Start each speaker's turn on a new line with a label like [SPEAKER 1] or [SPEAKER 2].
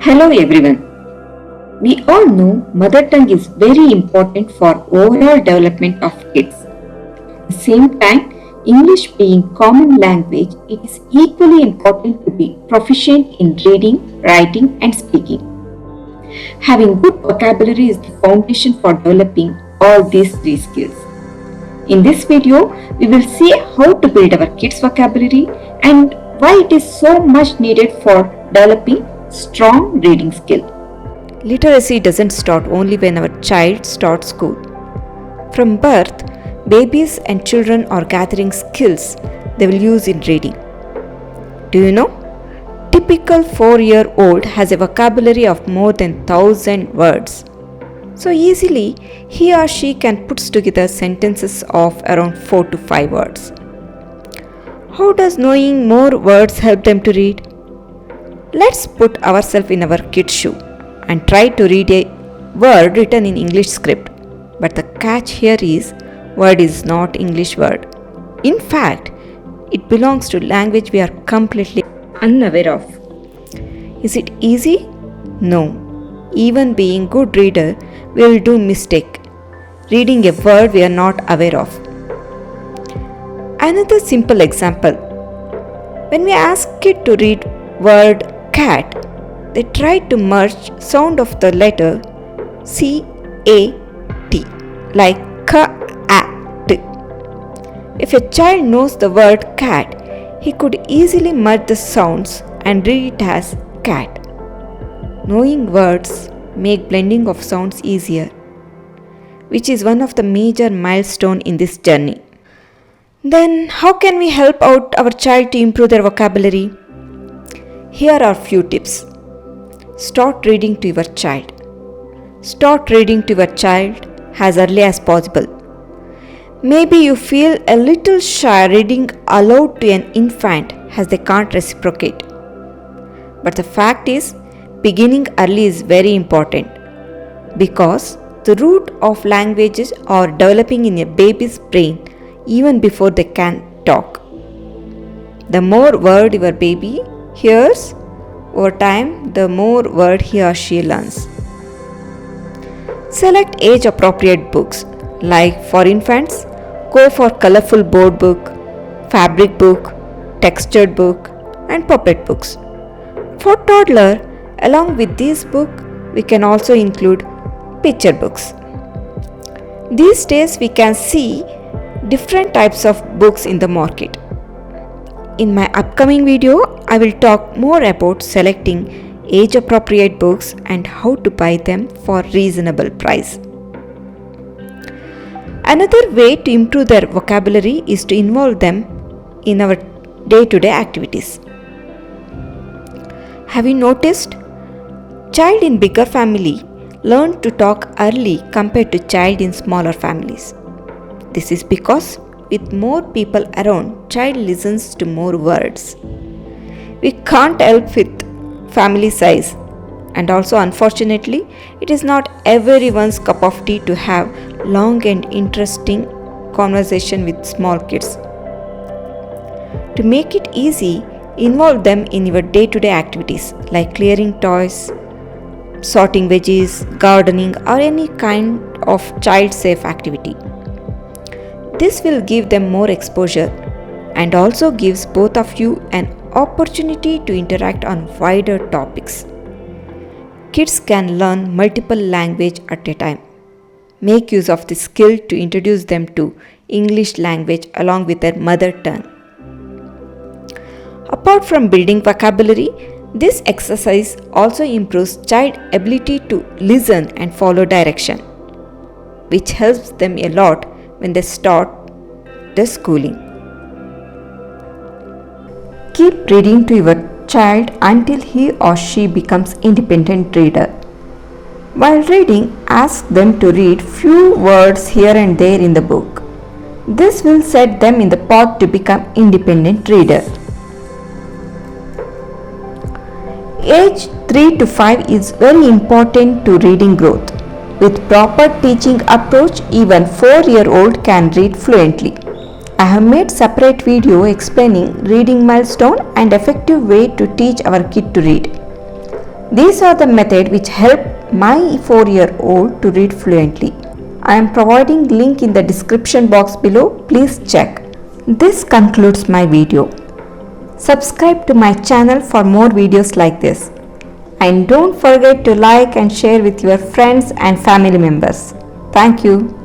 [SPEAKER 1] Hello everyone. We all know mother tongue is very important for overall development of kids. At the same time, English being common language, it is equally important to be proficient in reading, writing and speaking. Having good vocabulary is the foundation for developing all these three skills. In this video, we will see how to build our kids' vocabulary and why it is so much needed for developing strong reading skill.
[SPEAKER 2] Literacy doesn't start only when our child starts school. From birth, babies and children are gathering skills they will use in reading. Do you know? Typical 4-year-old has a vocabulary of more than 1,000 words. So easily, he or she can put together sentences of around 4 to 5 words. How does knowing more words help them to read? Let's put ourselves in our kid's shoe and try to read a word written in English script. But the catch here is, word is not English word. In fact, it belongs to language we are completely unaware of. Is it easy? No. Even being good reader, we will do mistake reading a word we are not aware of. Another simple example. When we ask kid to read word cat, they try to merge sound of the letter C-A-T like K-A-T. If a child knows the word cat, he could easily merge the sounds and read it as cat. Knowing words make blending of sounds easier, which is one of the major milestones in this journey. Then how can we help out our child to improve their vocabulary? Here are few tips. Start reading to your child. Start reading to your child as early as possible. Maybe you feel a little shy reading aloud to an infant as they can't reciprocate. But the fact is, beginning early is very important because the root of languages are developing in a baby's brain even before they can talk. The more word your baby hears, over time, the more word he or she learns. Select age-appropriate books. Like for infants, go for colorful board book, fabric book, textured book, and puppet books. For toddler, along with this book, we can also include picture books. These days, we can see different types of books in the market. In my upcoming video, I will talk more about selecting age-appropriate books and how to buy them for reasonable price. Another way to improve their vocabulary is to involve them in our day-to-day activities. Have you noticed? Child in bigger family learn to talk early compared to child in smaller families. This is because with more people around, child listens to more words. We can't help with family size, and also unfortunately, it is not everyone's cup of tea to have long and interesting conversation with small kids. To make it easy, involve them in your day-to-day activities like clearing toys, sorting veggies, gardening, or any kind of child-safe activity. This will give them more exposure and also gives both of you an opportunity to interact on wider topics. Kids can learn multiple languages at a time. Make use of this skill to introduce them to English language along with their mother tongue. Apart from building vocabulary, this exercise also improves child ability to listen and follow direction, which helps them a lot when they start their schooling. Keep reading to your child until he or she becomes independent reader. While reading, ask them to read few words here and there in the book. This will set them in the path to become independent reader. Age 3 to 5 is very important to reading growth. With proper teaching approach, even 4-year-old can read fluently. I have made separate video explaining reading milestone and effective way to teach our kid to read. These are the methods which help my 4-year-old to read fluently. I am providing link in the description box below. Please check. This concludes my video. Subscribe to my channel for more videos like this. And don't forget to like and share with your friends and family members. Thank you.